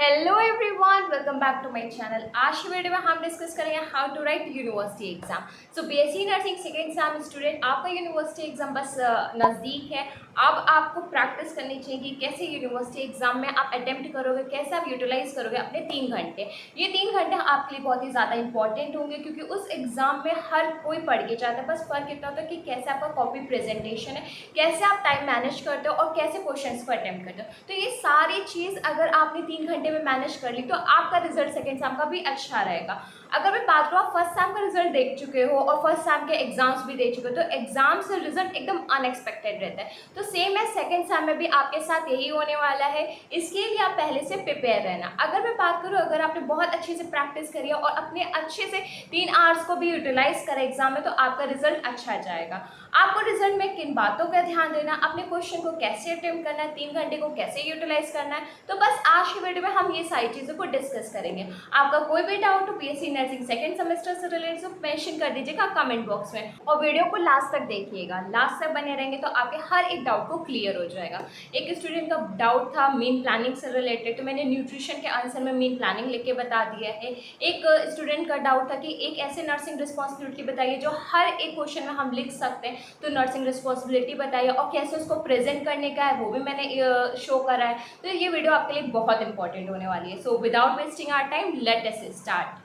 Hello everyone, welcome back to my channel. आज की video में हम डिस्कस करेंगे how to write university exam. So BSc nursing second exam student, आपका university exam बस नज़दीक है। अब आपको प्रैक्टिस करनी चाहिए कि कैसे यूनिवर्सिटी एग्जाम में आप अटेम्प्ट करोगे, कैसे आप यूटिलाइज करोगे अपने 3 घंटे। ये 3 घंटे आपके लिए बहुत ही ज़्यादा इंपॉर्टेंट होंगे क्योंकि उस एग्जाम में हर कोई पढ़ के जाता है। बस फ़र्क इतना होता है कि कैसे आपका कॉपी प्रेजेंटेशन है, कैसे आप टाइम मैनेज करते हो और कैसे क्वेश्चंस को अटेम्प्ट करते हो। तो ये सारी चीज़ अगर आपने 3 घंटे में मैनेज कर ली तो आपका रिजल्ट सेकेंड सेम का भी अच्छा रहेगा। अगर मैं बात करूँ, आप फर्स्ट सेम का रिजल्ट देख चुके हो और फर्स्ट सेम के एग्जाम्स भी दे चुके हो, तो एग्जाम से रिजल्ट एकदम अनएक्सपेक्टेड रहता है। तो सेम है सेकेंड सेम में भी आपके साथ यही होने वाला है। इसके लिए आप पहले से प्रिपेयर रहना। अगर मैं बात करूँ, अगर आपने बहुत अच्छे से प्रैक्टिस करी है और अपने अच्छे से 3 आवर्स को भी यूटिलाइज करा एग्जाम में, तो आपका रिजल्ट अच्छा जाएगा। आपको रिजल्ट में किन बातों का ध्यान देना, अपने क्वेश्चन को कैसे अटेम्प्ट करना है, 3 घंटे को कैसे यूटिलाइज करना है, तो बस आज की वीडियो में हम ये सारी चीज़ों को डिस्कस करेंगे। आपका कोई भी डाउट हो बीएससी नर्सिंग सेकंड सेमेस्टर से रिलेटेड तो मेंशन कर दीजिएगा कमेंट बॉक्स में, और वीडियो को लास्ट तक देखिएगा। लास्ट तक बने रहेंगे तो आपके हर एक डाउट को क्लियर हो जाएगा। एक स्टूडेंट का डाउट था मीन प्लानिंग से रिलेटेड, तो मैंने न्यूट्रिशन के आंसर में मीन प्लानिंग लिख के बता दिया है। एक स्टूडेंट का डाउट था कि एक ऐसे नर्सिंग रिस्पॉन्सिबिलिटी बताइए जो हर एक क्वेश्चन में हम लिख सकते हैं, तो नर्सिंग रिस्पॉन्सिबिलिटी बताइए और कैसे उसको प्रेजेंट करने का है वो भी मैंने शो करा है। तो ये वीडियो आपके लिए बहुत इंपॉर्टेंट होने वाली है। So without wasting our time, let us start.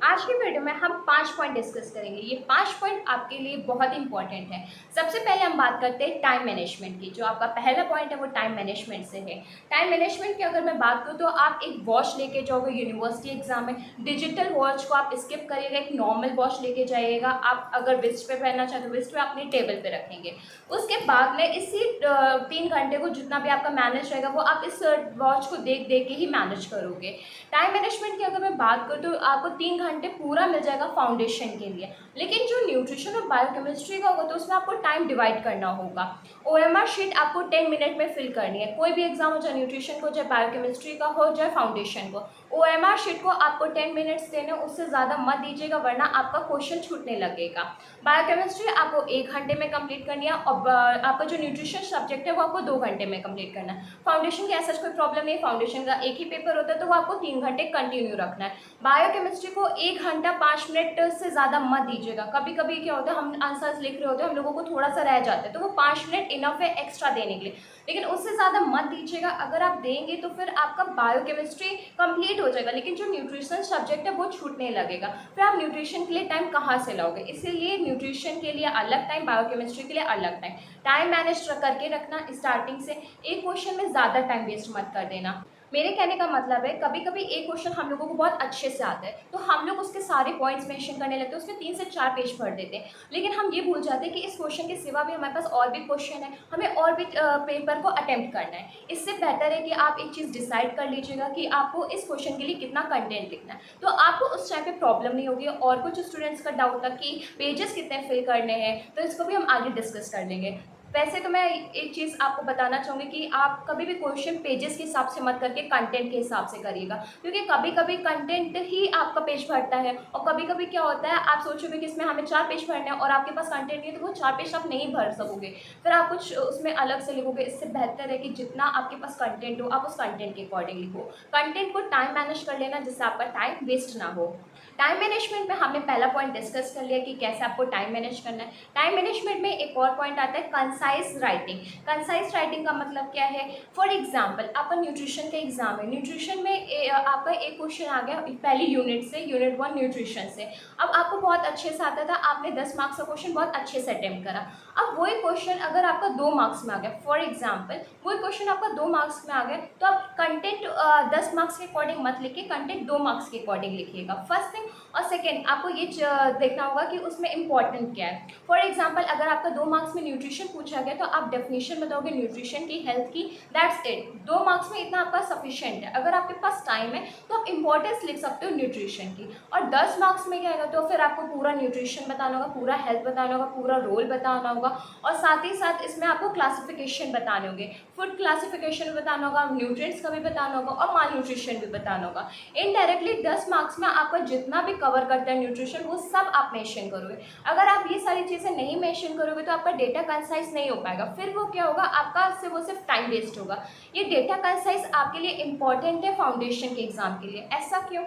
आज की वीडियो में हम 5 पॉइंट डिस्कस करेंगे। ये 5 पॉइंट आपके लिए बहुत इंपॉर्टेंट है। सबसे पहले हम बात करते हैं टाइम मैनेजमेंट की। जो आपका पहला पॉइंट है वो टाइम मैनेजमेंट से है। टाइम मैनेजमेंट की अगर मैं बात करूँ तो आप एक वॉच लेके जाओगे यूनिवर्सिटी एग्जाम में। डिजिटल वॉच को आप स्किप करिएगा, एक नॉर्मल वॉच लेके जाइएगा। आप अगर रिस्ट पे पहनना चाहते हो रिस्ट पे अपने टेबल पे रखेंगे। उसके बाद में इसी 3 घंटे को जितना भी आपका मैनेज रहेगा वो आप इस वॉच को देख देख के ही मैनेज करोगे। टाइम मैनेजमेंट की अगर मैं बात करूँ तो आपको 3 घंटे पूरा मिल जाएगा फाउंडेशन के लिए। लेकिन जो न्यूट्रिशन और बायोकेमिस्ट्री का होगा तो उसमें आपको टाइम डिवाइड करना होगा। ओएमआर शीट आपको 10 मिनट में फिल करनी है। कोई भी एग्जाम हो, चाहे न्यूट्रिशन को, चाहे बायोकेमिस्ट्री का हो, चाहे फाउंडेशन को, ओएमआर शीट को आपको 10 मिनट्स देने, उससे ज़्यादा मत दीजिएगा वरना आपका क्वेश्चन छूटने लगेगा। बायोकेमिस्ट्री आपको 1 घंटे में कंप्लीट करनी है और आपका जो न्यूट्रिशन सब्जेक्ट है वो आपको 2 घंटे में कंप्लीट करना है। फाउंडेशन की ऐसा कोई प्रॉब्लम नहीं है, फाउंडेशन का एक ही पेपर होता है तो वो आपको 3 घंटे कंटिन्यू रखना है। बायोकेमिस्ट्री को 1 घंटा 5 मिनट से ज़्यादा मत दीजिएगा। कभी कभी क्या होता है, हम आंसर्स लिख रहे होते हैं, हम लोगों को थोड़ा सा रह जाता है तो वो 5 मिनट इनफ है एक्स्ट्रा देने के लिए, लेकिन उससे ज़्यादा मत दीजिएगा। अगर आप देंगे तो फिर आपका बायोकेमिस्ट्री कंप्लीट हो जाएगा लेकिन जो न्यूट्रिशन सब्जेक्ट है वो छूटने लगेगा। फिर आप न्यूट्रिशन के लिए टाइम कहाँ से लाओगे? इसलिए न्यूट्रिशन के लिए अलग टाइम, बायोकेमिस्ट्री के लिए अलग टाइम। टाइम मैनेज करके रखना स्टार्टिंग से। एक क्वेश्चन में ज़्यादा टाइम वेस्ट मत कर देना। मेरे कहने का मतलब है, कभी कभी एक क्वेश्चन हम लोगों को बहुत अच्छे से आता है तो हम लोग उसके सारे पॉइंट्स मेंशन करने लगते हैं, उसमें 3 से 4 पेज भर देते हैं, लेकिन हम ये भूल जाते हैं कि इस क्वेश्चन के सिवा भी हमारे पास और भी क्वेश्चन है, हमें और भी पेपर को अटेम्प्ट करना है। इससे बेहतर है कि आप एक चीज़ डिसाइड कर लीजिएगा कि आपको इस क्वेश्चन के लिए कितना कंटेंट लिखना है, तो आपको उस टाइम पे प्रॉब्लम नहीं होगी। और कुछ स्टूडेंट्स का डाउट था कि पेजेस कितने फिल करने हैं, तो इसको भी हम आगे डिस्कस कर लेंगे। वैसे तो मैं एक चीज़ आपको बताना चाहूँगी कि आप कभी भी क्वेश्चन पेजेस के हिसाब से मत करके कंटेंट के हिसाब से करिएगा, क्योंकि कभी कभी कंटेंट ही आपका पेज भरता है और कभी कभी क्या होता है, आप सोचोगे कि इसमें हमें 4 पेज भरने हैं और आपके पास कंटेंट नहीं है तो वो 4 पेज आप नहीं भर सकोगे, फिर आप कुछ उसमें अलग से लिखोगे। इससे बेहतर है कि जितना आपके पास कंटेंट हो आप उस कंटेंट के अकॉर्डिंग लिखो। कंटेंट को टाइम मैनेज कर लेना जिससे आपका टाइम वेस्ट ना हो। टाइम मैनेजमेंट में हमने पहला पॉइंट डिस्कस कर लिया कि कैसे आपको टाइम मैनेज करना है। टाइम मैनेजमेंट में एक और पॉइंट आता है कंसाइज राइटिंग। कंसाइज राइटिंग का मतलब क्या है? फॉर एग्जाम्पल आपका न्यूट्रिशन का एग्जाम है, न्यूट्रिशन में आपका एक क्वेश्चन आ गया पहली यूनिट से, यूनिट 1 न्यूट्रिशन से। अब आपको बहुत अच्छे से आता था, आपने 10 मार्क्स का क्वेश्चन बहुत अच्छे से अटेम्प्ट करा। अब वही क्वेश्चन अगर आपका 2 मार्क्स में आ गया, फॉर एग्जाम्पल वही क्वेश्चन आपका 2 मार्क्स में आ गया, तो आप कंटेंट 10 मार्क्स के अकॉर्डिंग मत लिखिए, कंटेंट 2 मार्क्स के अकॉर्डिंग लिखिएगा, फर्स्ट थिंग। और सेकेंड, आपको ये देखना होगा कि उसमें इंपॉर्टेंट क्या है। फॉर एग्जाम्पल अगर आपका 2 मार्क्स में न्यूट्रिशन पूछा गया तो आप डेफिनेशन बताओगे न्यूट्रिशन की, हेल्थ की, दैट्स इट। 2 मार्क्स में इतना आपका सफिशिएंट है। अगर आपके पास टाइम है तो आप इंपॉर्टेंस लिख सकते हो न्यूट्रिशन की। और 10 मार्क्स में क्या आएगा तो फिर आपको पूरा न्यूट्रिशन बताना होगा, पूरा हेल्थ बताना होगा, पूरा रोल बताना होगा, और साथ ही साथ इसमें आपको क्लासिफिकेशन बताने होंगे। फूड क्लासिफिकेशन बताना होगा, न्यूट्रिएंट्स का भी बताना होगा और माल न्यूट्रिशन भी बताना होगा। इनडायरेक्टली 10 मार्क्स में आपका जितना भी कवर करता है न्यूट्रिशन वो सब आप मेंशन करोगे। अगर आप ये सारी चीज़ें नहीं मेंशन करोगे तो आपका डेटा कंसाइज नहीं हो पाएगा, फिर वो क्या होगा, आपका सिर्फ वो सिर्फ टाइम वेस्ट होगा। ये डेटा कंसाइज आपके लिए इंपॉर्टेंट है फाउंडेशन के एग्जाम के लिए। ऐसा क्यों?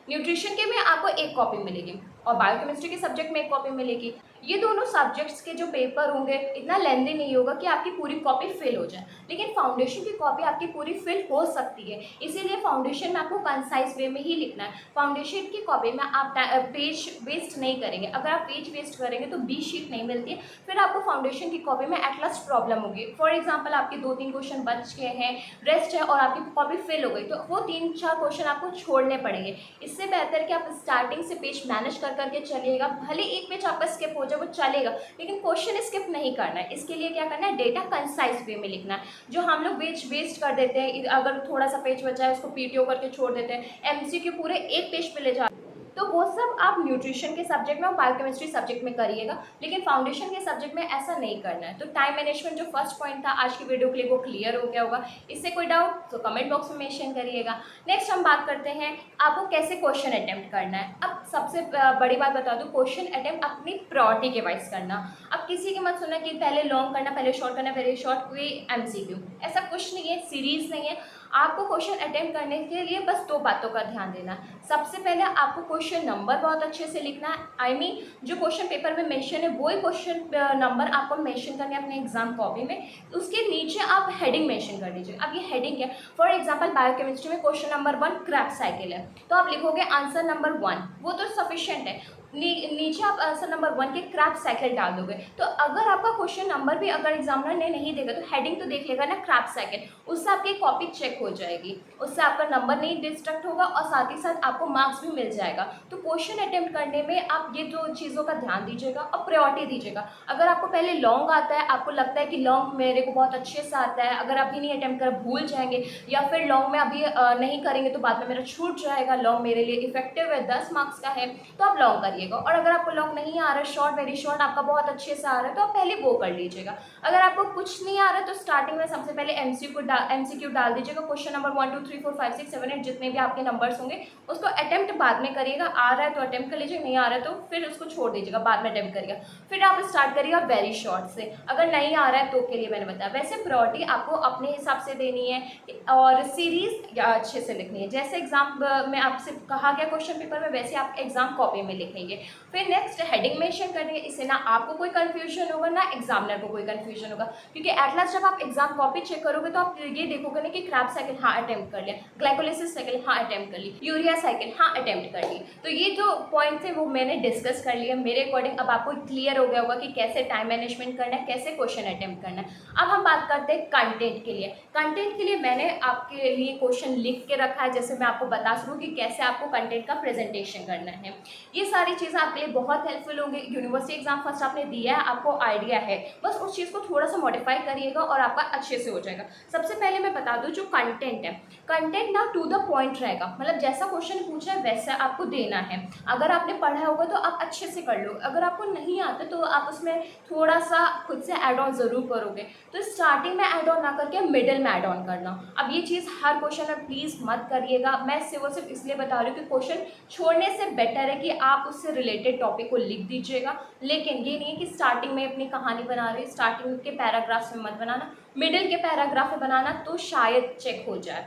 न्यूट्रिशन के में आपको एक कॉपी मिलेगी और बायोकेमिस्ट्री के सब्जेक्ट में एक कॉपी मिलेगी। ये दोनों सब्जेक्ट्स के जो पेपर होंगे इतना लेंदी नहीं होगा कि आपकी पूरी कॉपी फिल हो जाए, लेकिन फाउंडेशन की कॉपी आपकी पूरी फिल हो सकती है। इसीलिए फाउंडेशन में आपको कंसाइज वे में ही लिखना है। फाउंडेशन की कॉपी में आप पेज वेस्ट नहीं करेंगे। अगर आप पेज वेस्ट करेंगे तो 20 शीट नहीं मिलती है, फिर आपको फाउंडेशन की कॉपी में एट लास्ट प्रॉब्लम होगी। फॉर एग्जाम्पल आपके 2-3 क्वेश्चन बच गए हैं, रेस्ट है और आपकी कॉपी फिल हो गई, तो वो 3-4 क्वेश्चन आपको छोड़ने पड़ेंगे। इससे बेहतर कि आप स्टार्टिंग से पेज मैनेज कर करके चलिएगा। भले एक पेज आपका स्किप हो जाए वो चलेगा, लेकिन क्वेश्चन स्किप नहीं करना है। इसके लिए क्या करना है, डेटा कंसाइज वे में लिखना है। जो हम लोग पेज वेस्ट कर देते हैं, अगर थोड़ा सा पेज बचा है उसको पीटीओ करके छोड़ देते हैं, एमसीक्यू पूरे एक पेज पे ले जा, तो वो सब आप न्यूट्रिशन के सब्जेक्ट में और बायोकेमिस्ट्री सब्जेक्ट में करिएगा, लेकिन फाउंडेशन के सब्जेक्ट में ऐसा नहीं करना है। तो टाइम मैनेजमेंट जो फर्स्ट पॉइंट था आज की वीडियो के लिए, वो क्लियर हो गया होगा। इससे कोई डाउट तो कमेंट बॉक्स में मेंशन करिएगा। नेक्स्ट हम बात करते हैं आपको कैसे क्वेश्चन अटेम्प्ट करना है। अब सबसे बड़ी बात बता दूं, क्वेश्चन अटेम्प्ट अपनी प्रायोरिटी के वाइज करना। अब किसी की मत सुनना कि पहले लॉन्ग करना, पहले शॉर्ट करना, पहले शॉर्ट, कोई एमसीक्यू ऐसा कुछ नहीं है, सीरीज नहीं है। आपको क्वेश्चन अटेम्प्ट करने के लिए बस 2 बातों का ध्यान देना है। सबसे पहले आपको क्वेश्चन नंबर बहुत अच्छे से लिखना है। आई मीन जो क्वेश्चन पेपर में मेंशन है वही क्वेश्चन नंबर आपको मेंशन करने हैं अपने एग्जाम कॉपी में। उसके नीचे आप हेडिंग मेंशन कर दीजिए। अब ये हेडिंग क्या है, फॉर एग्जाम्पल बायोकेमिस्ट्री में क्वेश्चन नंबर 1 क्रैप साइकिल है, तो आप लिखोगे आंसर नंबर 1, वो तो सफिशिएंट है। नीचे आप आंसर नंबर 1 के क्रैप साइकिल डाल दोगे। तो अगर आपका क्वेश्चन नंबर भी अगर एग्जामिनर ने नहीं देगा तो हेडिंग तो देख लेगा ना, क्रैप साइकिल, उससे आपकी कॉपी चेक हो जाएगी, उससे आपका नंबर नहीं डिस्ट्रक्ट होगा और साथ ही साथ आपको मार्क्स भी मिल जाएगा। तो क्वेश्चन अटेम्प्ट करने में आप ये 2 चीज़ों का ध्यान दीजिएगा और प्रायोरिटी दीजिएगा। अगर आपको पहले लॉन्ग आता है, आपको लगता है कि लॉन्ग मेरे को बहुत अच्छे से आता है, अगर अभी नहीं अटेम्प्ट कर भूल जाएंगे, या फिर लॉन्ग में अभी नहीं करेंगे तो बाद में मेरा छूट जाएगा, लॉन्ग मेरे लिए इफेक्टिव है, 10 मार्क्स का है, तो आप लॉन्ग करिएगा। और अगर आपको लॉन्ग नहीं आ रहा है, शॉर्ट, वेरी शॉर्ट आपका बहुत अच्छे से आ रहा है, तो आप पहले वो कर लीजिएगा। अगर आपको कुछ नहीं आ रहा है तो स्टार्टिंग में सबसे पहले एमसीक्यू डाल दीजिएगा। क्वेश्चन नंबर 1 2 3 4 5 6 7 8 जितने भी आपके नंबर्स होंगे उसको अटेम्प्ट बाद में करिएगा। आ रहा है तो अटेम्प्ट कर लीजिए, नहीं आ रहा है तो फिर उसको छोड़ दीजिएगा, बाद में अटेम्प्ट करिएगा। फिर आप स्टार्ट करिएगा वेरी शॉर्ट से। अगर नहीं आ रहा है तो के लिए मैंने बताया, वैसे प्रायोरिटी आपको अपने हिसाब से देनी है और सीरीज अच्छे से लिखनी है। जैसे एग्जाम में आपसे कहा गया क्वेश्चन पेपर में, वैसे आप एग्जाम कॉपी में लिखेंगे। फिर नेक्स्ट हेडिंग मेंशन करनी है। इससे ना आपको कोई कंफ्यूजन होगा ना एग्जामिनर को कोई कंफ्यूजन होगा, क्योंकि एट लास्ट जब आप एग्जाम कॉपी चेक करोगे तो आप ये देखोगे ना कि क्रैप साइकिल हाँ अटेम्प्ट कर लिया, ग्लाइकोलाइसिस साइकिल हाँ अटेम्प्ट कर ली, यूरिया साइकिल हाँ अटेम्प्ट कर ली। तो ये जो पॉइंट थे वो मैंने डिस्कस कर लिया। मेरे अकॉर्डिंग अब आपको क्लियर हो गया होगा कि कैसे टाइम मैनेजमेंट करना है, कैसे क्वेश्चन अटेम्प्ट करना है। अब हम बात करते हैं कंटेंट के लिए। कंटेंट के लिए मैंने आपके लिए क्वेश्चन लिख के रखा है, जैसे मैं आपको बता सकूँ कि कैसे आपको कंटेंट का प्रेजेंटेशन करना है। ये सारी चीज़ें आपके लिए बहुत हेल्पफुल होंगी। यूनिवर्सिटी एग्जाम फर्स्ट आपने दिया है, आपको आइडिया है, बस उस चीज़ को थोड़ा सा मॉडिफाई करिएगा और आपका अच्छे से हो जाएगा। सबसे पहले मैं बता दूं, जो कंटेंट है, कंटेंट ना टू द पॉइंट रहेगा, मतलब जैसा क्वेश्चन पूछा है वैसा आपको देना है। अगर आपने पढ़ा होगा तो आप अच्छे से कर लो, अगर आपको नहीं आता तो आप उसमें थोड़ा सा खुद से ऐड ऑन ज़रूर करोगे। तो स्टार्टिंग में ऐड ऑन ना करके मिडिल में ऐड ऑन करना। अब ये चीज़ हर क्वेश्चन में प्लीज़ मत करिएगा। मैं सिर्फ इसलिए बता रही हूँ कि क्वेश्चन छोड़ने से बेटर है कि आप उससे रिलेटेड टॉपिक को लिख दीजिएगा, लेकिन ये नहीं है कि स्टार्टिंग में अपनी कहानी बना रहे, स्टार्टिंग के पैराग्राफ्स में मत बनाना, मिडिल के पैराग्राफ में बनाना, तो शायद चेक हो जाए।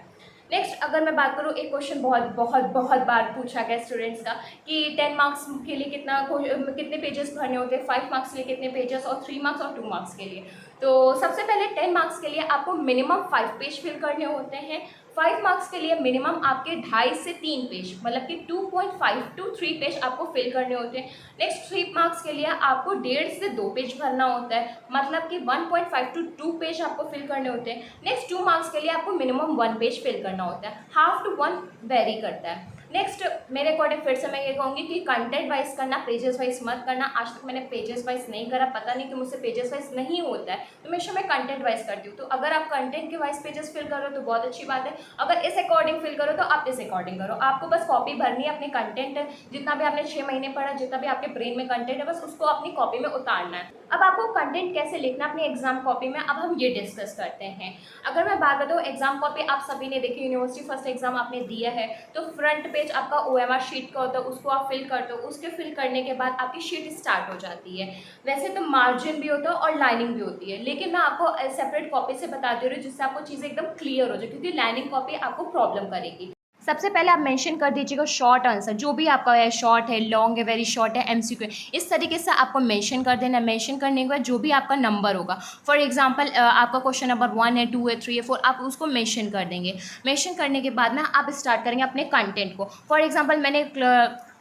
नेक्स्ट अगर मैं बात करूँ, एक क्वेश्चन बहुत बार पूछा गया स्टूडेंट्स का कि 10 मार्क्स के लिए कितने पेजेस भरने होते हैं, 5 मार्क्स के लिए कितने पेजेस, और 3 मार्क्स और 2 मार्क्स के लिए। तो सबसे पहले 10 मार्क्स के लिए आपको मिनिमम 5 पेज फिल करने होते हैं। 5 मार्क्स के लिए मिनिमम आपके 2.5 से 3 पेज, मतलब कि 2.5 to 3 पेज आपको फिल करने होते हैं। नेक्स्ट 3 मार्क्स के लिए आपको 1.5 से 2 पेज भरना होता है, मतलब कि 1.5 to 2 पेज आपको फिल करने होते हैं। नेक्स्ट 2 मार्क्स के लिए आपको मिनिमम 1 पेज फिल करना होता है, हाफ टू 1 वेरी करता है। नेक्स्ट मेरे अकॉर्डिंग फिर से मैं ये कहूँगी कि कंटेंट वाइज करना, पेजेस वाइज मत करना। आज तक मैंने पेजेस वाइज नहीं करा, पता नहीं कि मुझसे पेजेस वाइज नहीं होता है, तो हमेशा मैं कंटेंट वाइज करती हूँ। तो अगर आप कंटेंट के वाइज पेजेस फिल करो तो बहुत अच्छी बात है, अगर इस अकॉर्डिंग फिल करो तो आप इस अकॉर्डिंग करो। आपको बस कॉपी भरनी है, अपने कंटेंट जितना भी आपने 6 महीने पढ़ा, जितना भी आपके ब्रेन में कंटेंट है, बस उसको अपनी कॉपी में उतारना है। अब आपको कंटेंट कैसे लिखना है अपनी एग्जाम कॉपी में, अब हम ये डिस्कस करते हैं। अगर मैं बात बताऊँ, एग्जाम कॉपी आप सभी ने देखी, यूनिवर्सिटी फर्स्ट एग्जाम आपने दिया है तो फ्रंट पेज आपका OMR शीट का होता है, उसको आप फिल करते हो, उसके फिल करने के बाद आपकी शीट स्टार्ट हो जाती है। वैसे तो मार्जिन भी होता है और लाइनिंग भी होती है, लेकिन मैं आपको सेपरेट कॉपी से बता दे रही हूँ जिससे आपको चीज़ें एकदम क्लियर हो जाए, क्योंकि लाइनिंग कॉपी आपको प्रॉब्लम करेगी। सबसे पहले आप मेंशन कर दीजिएगा शॉर्ट आंसर, जो भी आपका है, शॉर्ट है, लॉन्ग है, वेरी शॉर्ट है, MCQ है, इस तरीके से आपको मेंशन कर देना। मेंशन करने के बाद जो भी आपका नंबर होगा, फॉर एग्जांपल आपका क्वेश्चन नंबर 1 है, 2 है, 3 है, 4, आप उसको मेंशन कर देंगे। मेंशन करने के बाद ना आप स्टार्ट करेंगे अपने कंटेंट को। फॉर एग्जांपल मैंने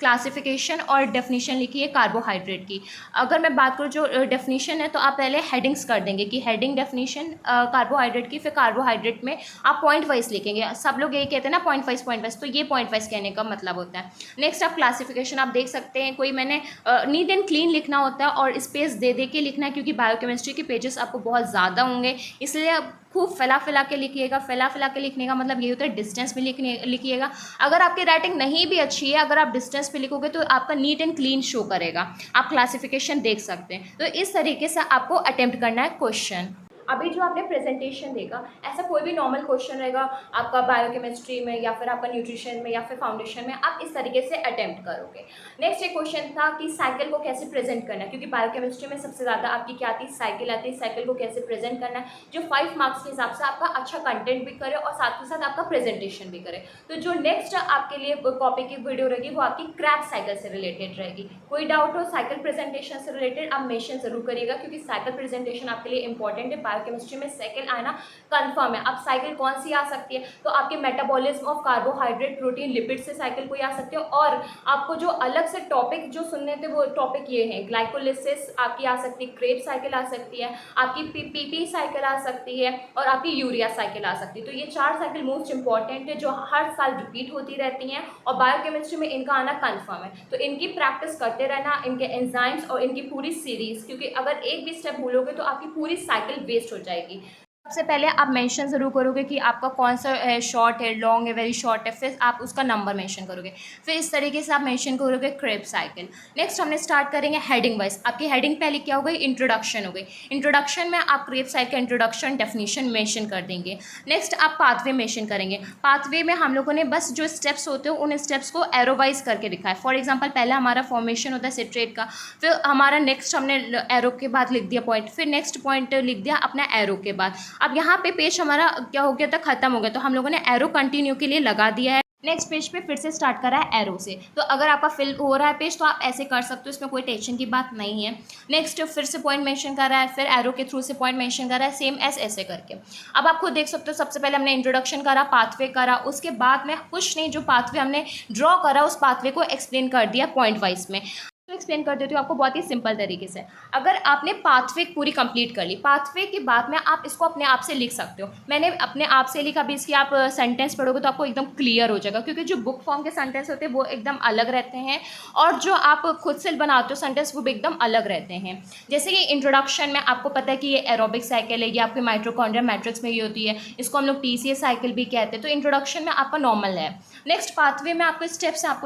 क्लासिफिकेशन और डेफिनेशन लिखी है कार्बोहाइड्रेट की। अगर मैं बात करूँ जो डेफिनेशन है, तो आप पहले हेडिंग्स कर देंगे कि हेडिंग डेफिनेशन कार्बोहाइड्रेट की, फिर कार्बोहाइड्रेट में आप पॉइंट वाइज लिखेंगे। सब लोग यही कहते हैं ना, पॉइंट वाइज, तो ये पॉइंट वाइज कहने का मतलब होता है। नेक्स्ट आप क्लासिफिकेशन आप देख सकते हैं, कोई मैंने नीट एंड क्लीन लिखना होता है और स्पेस दे दे के लिखना है, क्योंकि बायोकेमिस्ट्री के पेजेस आपको बहुत ज़्यादा होंगे, इसलिए खूब फैला के लिखिएगा। फैला के लिखने का मतलब ये होता है डिस्टेंस में लिखिएगा। अगर आपकी राइटिंग नहीं भी अच्छी है, अगर आप डिस्टेंस पे लिखोगे तो आपका नीट एंड क्लीन शो करेगा। आप क्लासिफिकेशन देख सकते हैं। तो इस तरीके से आपको अटेम्प्ट करना है क्वेश्चन। अभी जो आपने प्रेजेंटेशन देखा, ऐसा कोई भी नॉर्मल क्वेश्चन रहेगा आपका बायोकेमिस्ट्री में या फिर आपका न्यूट्रिशन में या फिर फाउंडेशन में, आप इस तरीके से अटेम्प्ट करोगे। नेक्स्ट एक क्वेश्चन था कि साइकिल को कैसे प्रेजेंट करना है, क्योंकि बायोकेमिस्ट्री में सबसे ज़्यादा आपकी क्या आती है, साइकिल आती है। साइकिल को कैसे प्रेजेंट करना है, जो 5 मार्क्स के हिसाब से आपका अच्छा कंटेंट भी करे और साथ ही साथ आपका प्रेजेंटेशन भी करे। तो जो नेक्स्ट आपके लिए कॉपी की वीडियो रहेगी वो आपकी क्रैप साइकिल से रिलेटेड रहेगी। कोई डाउट हो साइकिल प्रेजेंटेशन से रिलेटेड, आप मेंशन जरूर करिएगा, क्योंकि साइकिल प्रेजेंटेशन आपके लिए इंपॉर्टेंट है। बायोकेमिस्ट्री में साइकिल आना कंफर्म है। अब साइकिल कौन सी आ सकती है, तो आपके metabolism of carbohydrate, protein, lipid से साइकिल कोई आ सकती है। और आपको जो अलग से टॉपिक जो सुनने थे वो टॉपिक ये हैं, ग्लाइकोलिसिस आपकी आ सकती है, क्रेब साइकिल आ सकती है, आपकी पीपी साइकिल आ सकती है और आपकी यूरिया साइकिल आ सकती है। तो ये 4 साइकिल मोस्ट इंपॉर्टेंट है जो हर साल रिपीट होती रहती हैं और बायोकेमिस्ट्री में इनका आना कंफर्म है। तो इनकी प्रैक्टिस करते रहना, इनके एंजाइम्स और इनकी पूरी सीरीज, क्योंकि अगर एक भी स्टेप भूलोगे तो आपकी पूरी साइकिल वेस्ट हो जाएगी। सबसे पहले आप मेंशन ज़रूर करोगे कि आपका कौन सा शॉर्ट है, लॉन्ग है, वेरी शॉर्ट है, फिर आप उसका नंबर मेंशन करोगे। फिर इस तरीके से आप मेंशन करोगे क्रेब साइकिल। नेक्स्ट हमने स्टार्ट करेंगे हेडिंग वाइज। आपकी हेडिंग पहले क्या हो गई, इंट्रोडक्शन हो गई। इंट्रोडक्शन में आप क्रेब साइकिल का इंट्रोडक्शन, डेफिनेशन मेंशन कर देंगे। नेक्स्ट आप पाथवे मेंशन करेंगे। पाथवे में हम लोगों ने बस जो स्टेप्स होते हैं उन स्टेप्स को एरोवाइज करके लिखा है। फॉर एग्जाम्पल पहला हमारा फॉर्मेशन होता है सिट्रेट का, फिर हमारा नेक्स्ट हमने एरो के बाद लिख दिया पॉइंट, फिर नेक्स्ट पॉइंट लिख दिया अपना एरो के बाद। अब यहाँ पे पेज हमारा क्या हो गया था, खत्म हो गया, तो हम लोगों ने एरो कंटिन्यू के लिए लगा दिया है। नेक्स्ट पेज पे फिर से स्टार्ट करा है एरो से। तो अगर आपका फिल हो रहा है पेज तो आप ऐसे कर सकते हो, इसमें कोई टेंशन की बात नहीं है। नेक्स्ट फिर से पॉइंट मेंशन कर रहा है, फिर एरो के थ्रू से पॉइंट मेंशन कर रहा है, सेम ऐसे करके। अब आप खुद देख सकते हो, सबसे पहले हमने इंट्रोडक्शन करा, पाथवे करा, उसके बाद में कुछ नहीं, जो पाथवे हमने ड्रॉ करा उस पाथवे को एक्सप्लेन कर दिया पॉइंट वाइज में। तो एक्सप्लेन कर देती हूँ आपको बहुत ही सिंपल तरीके से। अगर आपने पाथवे पूरी कंप्लीट कर ली, पाथवे के बाद में आप इसको अपने आप से लिख सकते हो। मैंने अपने आप से लिखा, अभी इसकी आप सेंटेंस पढ़ोगे तो आपको एकदम क्लियर हो जाएगा, क्योंकि जो बुक फॉर्म के सेंटेंस होते हैं वो एकदम अलग रहते हैं और जो आप खुद से बनाते हो सेंटेंस वो भी एकदम अलग रहते हैं। जैसे कि इंट्रोडक्शन में आपको पता है कि ये एरोबिक साइकिल है, ये आपके माइटोकॉन्ड्रिया मैट्रिक्स में ये होती है, इसको हम लोग TCA साइकिल भी कहते हैं। तो इंट्रोडक्शन में आपका नॉर्मल है। नेक्स्ट पाथवे में आपको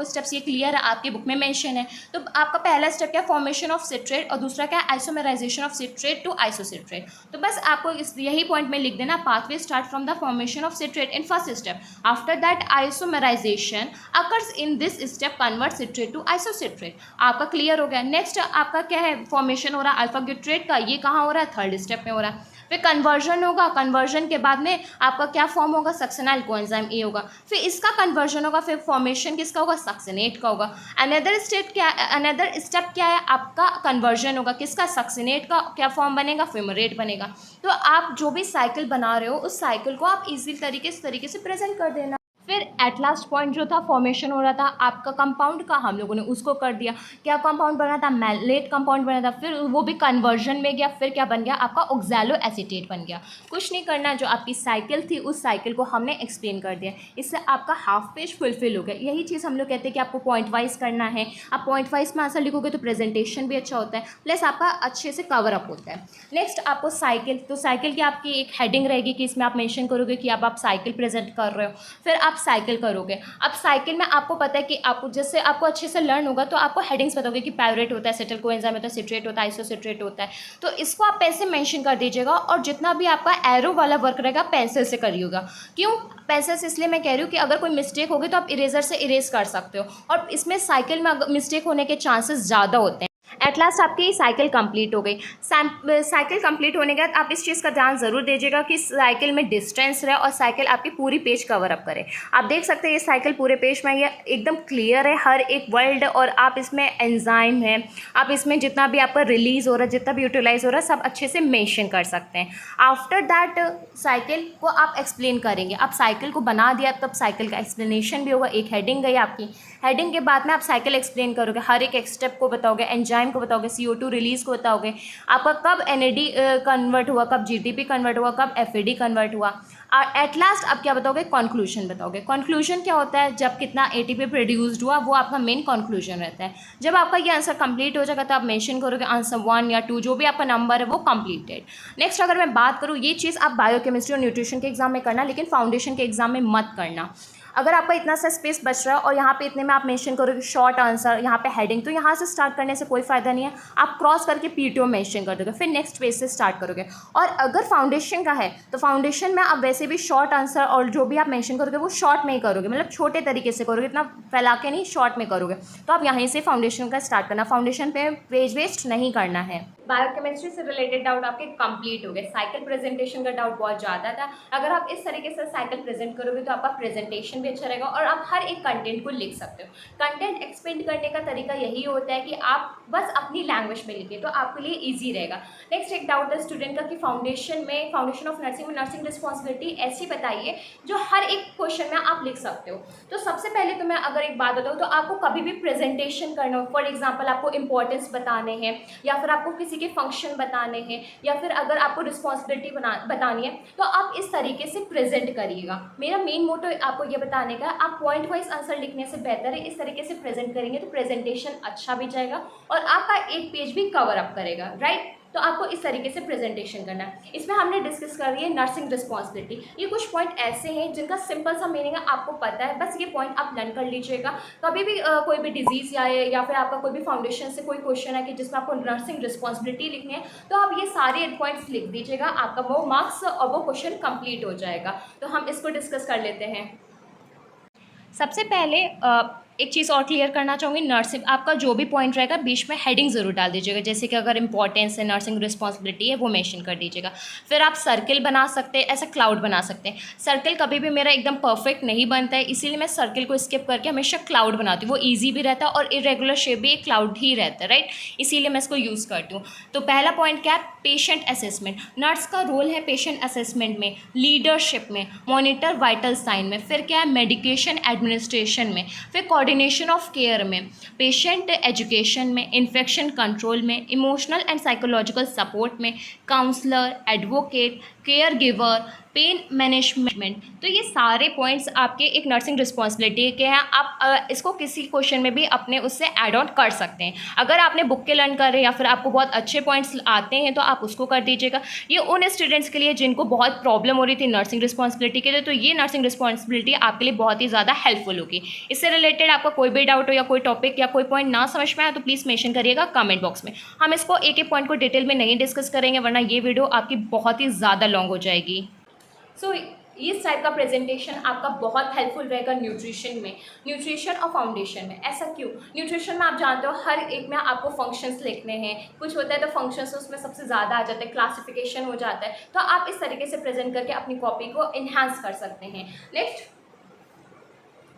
स्टेप्स ये क्लियर है, आपकी बुक में मेंशन है। तो आपका पहला स्टेप क्या, फॉर्मेशन ऑफ सिट्रेट, और दूसरा क्या, isomerisation of citrate to isocitrate. तो बस आपको यही पॉइंट में लिख देना, pathway start from the formation of citrate in first step, after that isomerisation occurs in this step, convert citrate to isocitrate. आपका क्लियर हो गया। नेक्स्ट आपका क्या है, फॉर्मेशन हो रहा है अल्फा ग्यूट्रेट का, ये कहाँ हो रहा है, थर्ड स्टेप में हो रहा है। फिर कन्वर्जन होगा, कन्वर्जन के बाद में आपका क्या फॉर्म होगा, सक्सेनाइल कोएंजाइम ए होगा। फिर इसका कन्वर्जन होगा, फिर फॉर्मेशन किसका होगा, सक्सेनेट का होगा। अनदर स्टेप क्या है, आपका कन्वर्जन होगा, किसका, सक्सेनेट का। क्या फॉर्म बनेगा, फ्यूमरेट बनेगा। तो आप जो भी साइकिल बना रहे हो उस साइकिल को आप इजी तरीके से प्रेजेंट कर देना। फिर एट लास्ट पॉइंट जो था, फॉर्मेशन हो रहा था आपका कंपाउंड का, हम लोगों ने उसको कर दिया। क्या कंपाउंड बना था, मैलेट कंपाउंड बना था, फिर वो भी कन्वर्जन में गया, फिर क्या बन गया आपका, ऑक्सैलो एसीटेट बन गया। कुछ नहीं करना, जो आपकी साइकिल थी उस साइकिल को हमने एक्सप्लेन कर दिया। इससे आपका हाफ पेज फुलफिल हो गया। यही चीज़ हम लोग कहते हैं कि आपको पॉइंट वाइज करना है। आप पॉइंट वाइज में आंसर लिखोगे तो प्रेजेंटेशन भी अच्छा होता है, प्लस आपका अच्छे से कवर अप होता है। नेक्स्ट आपको साइकिल, तो साइकिल की आपकी एक हेडिंग रहेगी कि इसमें आप मेंशन करोगे कि आप साइकिल प्रेजेंट कर रहे हो। फिर आप आप साइकिल करोगे। अब साइकिल में आपको पता है कि आपको जैसे आपको अच्छे से लर्न होगा तो आपको हेडिंग्स बताओगे कि पायरेट होता है, एसिटिल कोएंजाइम होता है, सिट्रेट होता है, आइसोसिट्रेट होता है। तो इसको आप ऐसे मेंशन कर दीजिएगा और जितना भी आपका एरो वाला वर्क रहेगा पेंसिल से करिएगा। क्यों पेंसिल से? इसलिए मैं कह रही हूँ कि अगर कोई मिस्टेक होगी तो आप इरेजर से इरेज कर सकते हो, और इसमें साइकिल में मिस्टेक होने के चांसेस ज़्यादा होते हैं। एट लास्ट आपकी साइकिल कंप्लीट हो गई। साइकिल कंप्लीट होने के बाद आप इस चीज़ का ध्यान ज़रूर दीजिएगा कि साइकिल में डिस्टेंस रहे और साइकिल आपकी पूरी पेज कवर अप करे। आप देख सकते हैं ये साइकिल पूरे पेज में ये एकदम क्लियर है, हर एक वर्ड, और आप इसमें एंजाइम है, आप इसमें जितना भी आपका रिलीज़ हो रहा है, जितना भी यूटिलाइज हो रहा है, सब अच्छे से मेंशन कर सकते हैं। आफ्टर दैट साइकिल को आप एक्सप्लेन करेंगे। आप साइकिल को बना दिया तब साइकिल का एक्सप्लेनेशन भी होगा। एक हेडिंग गई आपकी, हेडिंग के बाद में आप साइकिल एक्सप्लेन करोगे, हर एक स्टेप को बताओगे, एंजाइम को बताओगे, CO2 रिलीज को बताओगे, आपका कब NAD कन्वर्ट हुआ, कब GTP कन्वर्ट हुआ, कब FAD कन्वर्ट हुआ। और एट लास्ट आप क्या बताओगे? कंक्लूजन बताओगे। कंक्लूजन क्या होता है? जब कितना ATP प्रोड्यूस्ड हुआ वो आपका मेन कंक्लूजन रहता है। जब आपका ये आंसर कंप्लीट हो जाएगा तो आप मेंशन करोगे आंसर 1 या 2, जो भी आपका नंबर है वो कंप्लीटेड। नेक्स्ट अगर मैं बात करूँ, ये चीज़ आप बायोकेमिस्ट्री और न्यूट्रिशन के एग्जाम में करना, लेकिन फाउंडेशन के एग्जाम में मत करना। अगर आपका इतना सा स्पेस बच रहा है और यहाँ पे इतने में आप मेंशन करोगे शॉर्ट आंसर, यहाँ पे हेडिंग, तो यहाँ से स्टार्ट करने से कोई फ़ायदा नहीं है। आप क्रॉस करके PTO मेंशन कर दोगे, फिर नेक्स्ट पेज से स्टार्ट करोगे। और अगर फाउंडेशन का है तो फाउंडेशन में आप वैसे भी शॉर्ट आंसर और जो भी आप मेंशन करोगे वो शॉर्ट में ही करोगे, मतलब छोटे तरीके से करोगे, इतना फैला के नहीं, शॉर्ट में करोगे। तो आप यहीं से फाउंडेशन का स्टार्ट करना, फाउंडेशन पे पेज वेस्ट नहीं करना है। बायोकेमिस्ट्री से रिलेटेड डाउट आपके कंप्लीट हो गए। साइकिल प्रेजेंटेशन का डाउट बहुत ज़्यादा था। अगर आप इस तरीके से साइकिल प्रेजेंट करोगे तो आपका प्रेजेंटेशन भी अच्छा रहेगा और आप हर एक कंटेंट को लिख सकते हो। कंटेंट एक्सप्लेन करने का तरीका यही होता है कि आप बस अपनी लैंग्वेज में लिखिए, तो आपके लिए ईजी रहेगा। नेक्स्ट एक डाउट है स्टूडेंट का कि फाउंडेशन ऑफ नर्सिंग में नर्सिंग रिस्पॉन्सिबिलिटी ऐसी बताइए जो हर एक क्वेश्चन में आप लिख सकते हो। तो सबसे पहले तो मैं अगर एक बात बताऊँ तो आपको कभी भी प्रेजेंटेशन करना हो, फॉर एग्जाम्पल आपको इंपॉर्टेंस बताने हैं या फिर आपको किसी के फंक्शन बताने हैं या फिर अगर आपको रिस्पॉन्सिबिलिटी बतानी है, तो आप इस तरीके से प्रेजेंट करिएगा। मेरा मेन मोटो आपको ये बताने का, आप पॉइंट वाइज आंसर लिखने से बेहतर है इस तरीके से प्रेजेंट करेंगे तो प्रेजेंटेशन अच्छा भी जाएगा और आपका एक पेज भी कवर अप करेगा, राइट। तो आपको इस तरीके से प्रेजेंटेशन करना है। इसमें हमने डिस्कस कर रही है नर्सिंग रिस्पॉन्सिबिलिटी। ये कुछ पॉइंट ऐसे हैं जिनका सिंपल सा मीनिंग है, आपको पता है, बस ये पॉइंट आप लर्न कर लीजिएगा। कभी भी कोई भी डिजीज़ या फिर आपका कोई भी फाउंडेशन से कोई क्वेश्चन है कि जिसमें आपको नर्सिंग रिस्पॉन्सिबिलिटी लिखनी है, तो आप ये सारे पॉइंट्स लिख दीजिएगा, आपका वो मार्क्स और वो क्वेश्चन कंप्लीट हो जाएगा। तो हम इसको डिस्कस कर लेते हैं। सबसे पहले एक चीज़ और क्लियर करना चाहूँगी, नर्सिंग आपका जो भी पॉइंट रहेगा बीच में हेडिंग ज़रूर डाल दीजिएगा, जैसे कि अगर इंपॉर्टेंस है, नर्सिंग रिस्पॉन्सिबिलिटी है, वो मेंशन कर दीजिएगा। फिर आप सर्किल बना सकते हैं, ऐसा क्लाउड बना सकते हैं। सर्किल कभी भी मेरा एकदम परफेक्ट नहीं बनता है, इसीलिए मैं सर्किल को स्किप करके हमेशा क्लाउड बनाती हूँ, वो ईजी भी रहता है और इरेगुलर शेप भी एक क्लाउड ही रहता है, राइट, इसीलिए मैं इसको यूज़ करती हूँ। तो पहला पॉइंट क्या है? Patient assessment. नर्स का रोल है पेशेंट असेसमेंट में, लीडरशिप में, मॉनिटर वाइटल साइन में, फिर क्या है? मेडिकेशन एडमिनिस्ट्रेशन में, फिर कोऑर्डिनेशन ऑफ केयर में, पेशेंट एजुकेशन में, इन्फेक्शन कंट्रोल में, इमोशनल एंड साइकोलॉजिकल सपोर्ट में, counsellor, advocate, care giver, pain management. तो ये सारे पॉइंट्स आपके एक नर्सिंग रिस्पॉन्सिबिलिटी के हैं। आप इसको किसी क्वेश्चन में भी अपने उससे ऐड ऑन कर सकते हैं। अगर आपने बुक के लर्न कर रहे हैं या फिर आपको बहुत अच्छे पॉइंट्स आते हैं तो आप उसको कर दीजिएगा। ये उन स्टूडेंट्स के लिए जिनको बहुत प्रॉब्लम हो रही थी नर्सिंग रिस्पॉन्सिबिलिटी के लिए, तो ये नर्सिंग रिस्पॉन्सिबिलिटी आपके लिए बहुत ही ज़्यादा हेल्पफुल होगी। इससे रिलेटेड आपका कोई भी डाउट हो या कोई टॉपिक या कोई पॉइंट ना समझ में आए तो प्लीज़ मेंशन करिएगा कमेंट बॉक्स में। हम इसको एक एक पॉइंट को डिटेल में नहीं डिस्कस करेंगे, वरना ये वीडियो आपकी बहुत ही ज़्यादा लॉन्ग हो जाएगी। सो इस टाइप का प्रेजेंटेशन आपका बहुत हेल्पफुल रहेगा न्यूट्रिशन और फाउंडेशन में। ऐसा क्यों? न्यूट्रिशन में आप जानते हो हर एक में आपको फंक्शंस लिखने हैं, कुछ होता है तो फंक्शंस उसमें सबसे ज़्यादा आ जाता है, क्लासिफिकेशन हो जाता है, तो आप इस तरीके से प्रेजेंट करके अपनी कॉपी को इन्हांस कर सकते हैं।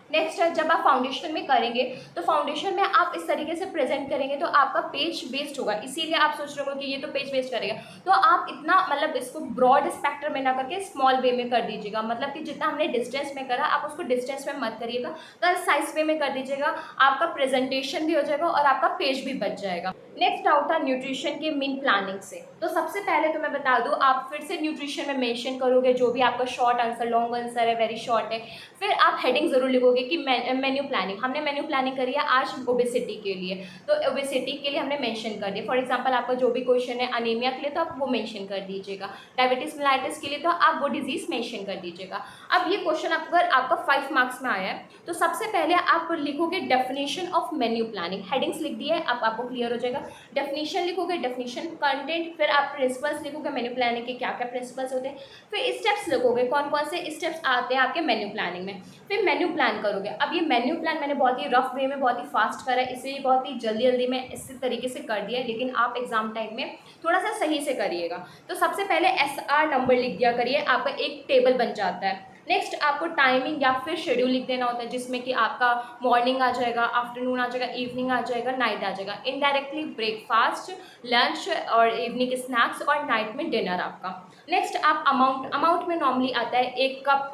नेक्स्ट है, जब आप फाउंडेशन में करेंगे तो फाउंडेशन में आप इस तरीके से प्रेजेंट करेंगे तो आपका पेज वेस्ट होगा, इसीलिए आप सोच रहे हो कि ये तो पेज वेस्ट करेगा, तो आप इतना मतलब इसको ब्रॉड स्पेक्ट्रम में ना करके स्मॉल वे में कर दीजिएगा। मतलब कि जितना हमने डिस्टेंस में करा आप उसको डिस्टेंस में मत करिएगा, तो साइज वे में कर दीजिएगा, आपका प्रेजेंटेशन भी हो जाएगा और आपका पेज भी बच जाएगा। नेक्स्ट डाउट था न्यूट्रिशन के मीन प्लानिंग से। तो सबसे पहले तो मैं बता दूं, आप फिर से न्यूट्रिशन में मेंशन करोगे जो भी आपका शॉर्ट आंसर, लॉन्ग आंसर है, वेरी शॉर्ट है, फिर आप हेडिंग ज़रूर लिखोगे लिखोगे कि मेन्यू प्लानिंग, हमने मेन्यू प्लानिंग करी है आज ओबेसिटी के लिए, तो ओबेसिटी के लिए हमने मेंशन कर दिया। फॉर एग्जांपल आपका जो भी क्वेश्चन है अनीमिया के लिए तो आप वो मेंशन कर दीजिएगा, डायबिटीज मेलाइटिस के लिए तो आप वो डिजीज मेंशन कर दीजिएगा। अब ये क्वेश्चन अगर आपका 5 मार्क्स में आया है तो सबसे पहले आप लिखोगे definition of menu planning, headings लिख दिए, अब आपको क्लियर हो जाएगा। डेफिनेशन लिखोगे, डेफिनेशन कंटेंट, फिर आप प्रिंसिपल्स लिखोगे मेन्यू प्लानिंग के क्या क्या प्रिंसिपल्स होते हैं, फिर स्टेप्स लिखोगे कौन कौन से स्टेप्स आते हैं आपके मेन्यू प्लानिंग में, फिर मेन्यू प्लान करोगे। अब ये मेन्यू प्लान मैंने बहुत ही रफ वे में बहुत ही फास्ट करा है, इसलिए बहुत ही जल्दी जल्दी में इसी तरीके से कर दिया है, लेकिन आप एग्जाम टाइम में थोड़ा सा सही से करिएगा। तो सबसे पहले SR नंबर लिख दिया करिए, आपका एक टेबल बन जाता है। नेक्स्ट आपको टाइमिंग या फिर शेड्यूल लिख देना होता है, जिसमें कि आपका मॉर्निंग आ जाएगा, आफ्टरनून आ जाएगा, इवनिंग आ जाएगा, नाइट आ जाएगा, इनडायरेक्टली ब्रेकफास्ट, लंच और इवनिंग स्नैक्स और नाइट में डिनर आपका। नेक्स्ट आप अमाउंट में नॉर्मली आता है 1 कप,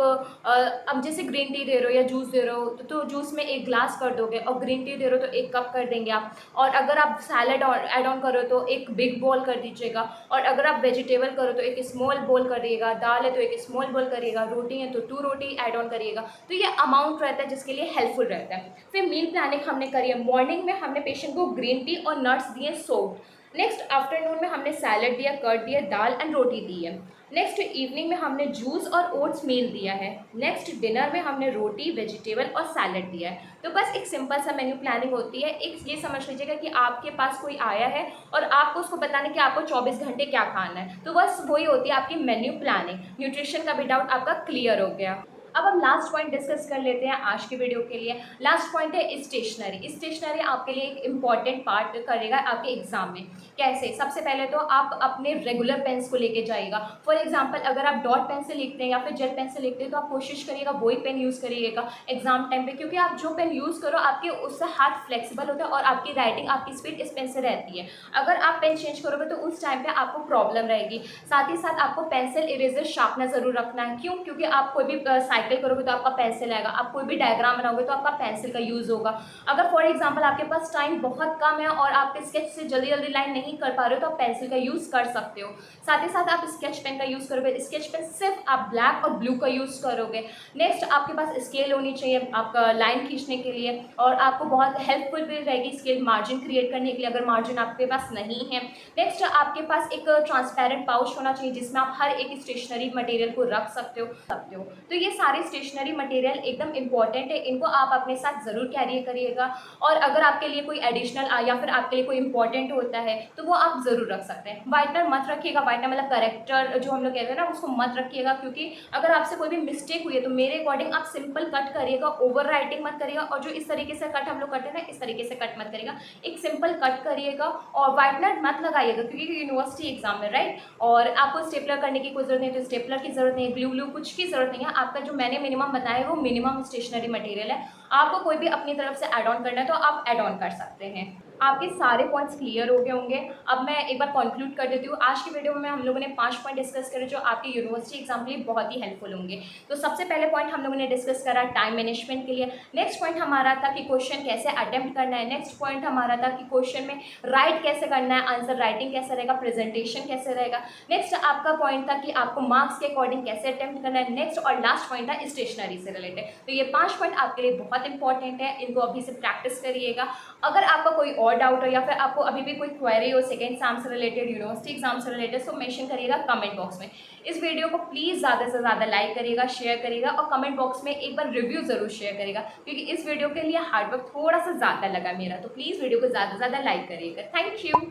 अब जैसे ग्रीन टी दे रहे हो या जूस दे रहे हो तो जूस में 1 ग्लास कर दोगे, और ग्रीन टी दे रहे हो तो 1 कप कर देंगे आप, और अगर आप सैलड ऐड ऑन करो तो 1 बिग बोल कर दीजिएगा, और अगर आप वेजिटेबल करो तो 1 स्मॉल बोल करिएगा, दाल है तो 1 स्मॉल बोल करिएगा, रोटी है तो 2 रोटी ऐड ऑन करिएगा। तो ये अमाउंट रहता है जिसके लिए हेल्पफुल रहता है। फिर मील प्लानिंग हमने करी है, मॉर्निंग में हमने पेशेंट को ग्रीन टी और नट्स दिए सोक्ड। नेक्स्ट आफ्टरनून में हमने सैलड दिया, कर्ड दिया, दाल एंड रोटी दी है। नेक्स्ट इवनिंग में हमने जूस और ओट्स मील दिया है। नेक्स्ट डिनर में हमने रोटी, वेजिटेबल और सैलड दिया है। तो बस एक सिंपल सा मेन्यू प्लानिंग होती है। एक ये समझ लीजिएगा कि आपके पास कोई आया है और आपको उसको बताना कि आपको 24 घंटे क्या खाना है, तो बस वही होती है आपकी मेन्यू प्लानिंग। न्यूट्रिशन का भी डाउट आपका क्लियर हो गया। अब हम लास्ट पॉइंट डिस्कस कर लेते हैं आज के वीडियो के लिए। लास्ट पॉइंट है स्टेशनरी। स्टेशनरी आपके लिए एक इम्पॉर्टेंट पार्ट करेगा आपके एग्जाम में। कैसे? सबसे पहले तो आप अपने रेगुलर पेन्स को लेके जाइएगा। फॉर एग्जांपल अगर आप डॉट पेन से लिखते हैं या फिर जेल पेन से लिखते हैं तो आप कोशिश करिएगा वही पेन यूज़ करिएगा एग्जाम टाइम पे, क्योंकि आप जो पेन यूज़ करो आपके उससे हाथ फ्लेक्सिबल होता है और आपकी राइटिंग, आपकी स्पीड इस पेन से रहती है। अगर आप पेन चेंज करोगे तो उस टाइम पर आपको प्रॉब्लम रहेगी। साथ ही साथ आपको पेंसिल, इरेजर, शार्पनर ज़रूर रखना है। क्यों? क्योंकि आप कोई भी साइकिल करोगे तो आपका पेंसिल आएगा, आप कोई भी डायग्राम बनाओगे तो आपका पेंसिल का यूज़ होगा। अगर फॉर एग्जांपल आपके पास टाइम बहुत कम है और आप स्केच से जल्दी जल्दी लाइन नहीं कर पा रहे हो तो आप पेंसिल का यूज़ कर सकते हो। साथ ही साथ आप स्केच पेन का यूज़ करोगे, स्केच पेन सिर्फ आप ब्लैक और ब्लू का यूज़ करोगे। नेक्स्ट आपके पास स्केल होनी चाहिए आपका लाइन खींचने के लिए, और आपको बहुत हेल्पफुल भी रहेगी स्केल मार्जिन क्रिएट करने के लिए अगर मार्जिन आपके पास नहीं है। नेक्स्ट आपके पास एक ट्रांसपेरेंट पाउच होना चाहिए जिसमें आप हर एक स्टेशनरी मटेरियल को रख सकते हो। तो ये सारे स्टेशनरी मटेरियल एकदम इंपॉर्टेंट है, इनको आप अपने साथ ज़रूर कैरी करिएगा। और अगर आपके लिए कोई एडिशनल या फिर आपके लिए कोई इंपॉर्टेंट होता है तो वो आप ज़रूर रख सकते हैं। वाइटनर मत रखिएगा, वाइटनर मतलब करेक्टर जो हम लोग कहते हैं ना, उसको मत रखिएगा, क्योंकि अगर आपसे कोई भी मिस्टेक हुई है तो मेरे अकॉर्डिंग आप सिंपल कट करिएगा, ओवर राइटिंग मत करिएगा, और जो इस तरीके से कट हम लोग करते हैं ना इस तरीके से कट मत करिएगा, एक सिंपल कट करिएगा। और वाइटनर मत लगाइएगा क्योंकि यूनिवर्सिटी एग्जाम है, राइट, और आपको स्टेपलर करने की कोई जरूरत नहीं है तो स्टेपलर की जरूरत नहीं है, ग्लू व्लू कुछ की जरूरत नहीं है। आपका जो मैंने मिनिमम बताया है वो मिनिमम स्टेशनरी मटेरियल है। आपको कोई भी अपनी तरफ से ऐड ऑन करना है तो आप ऐड ऑन कर सकते हैं। आपके सारे पॉइंट्स क्लियर हो गए होंगे। अब मैं एक बार कंक्लूड कर देती हूँ। आज की वीडियो में हम लोगों ने 5 पॉइंट डिस्कस करे जो आपकी यूनिवर्सिटी एग्जाम के लिए बहुत ही हेल्पफुल होंगे। तो सबसे पहले पॉइंट हम लोगों ने डिस्कस करा टाइम मैनेजमेंट के लिए। नेक्स्ट पॉइंट हमारा था कि क्वेश्चन कैसे अटेम्प्ट करना है। नेक्स्ट पॉइंट हमारा था कि क्वेश्चन में राइट कैसे करना है, आंसर राइटिंग कैसे रहेगा, प्रेजेंटेशन कैसे रहेगा। नेक्स्ट आपका पॉइंट था कि आपको मार्क्स के अकॉर्डिंग कैसे अटेम्प्ट करना है। नेक्स्ट और लास्ट पॉइंट था स्टेशनरी से रिलेटेड। तो ये 5 पॉइंट आपके लिए बहुत इंपॉर्टेंट है, इनको अभी से प्रैक्टिस करिएगा। अगर आपका कोई और डाउट हो या फिर आपको अभी भी कोई क्वेरी हो सेकेंड एग्जाम से रिलेटेड, यूनिवर्सिटी एग्जाम से रिलेटेड, तो मेंशन करिएगा कमेंट बॉक्स में। इस वीडियो को प्लीज़ ज़्यादा से ज़्यादा लाइक करिएगा, शेयर करिएगा, और कमेंट बॉक्स में एक बार रिव्यू ज़रूर शेयर करिएगा, क्योंकि इस वीडियो के लिए हार्डवर्क थोड़ा सा ज़्यादा लगा मेरा। तो प्लीज़ वीडियो को ज़्यादा से ज़्यादा लाइक करिएगा। Thank you.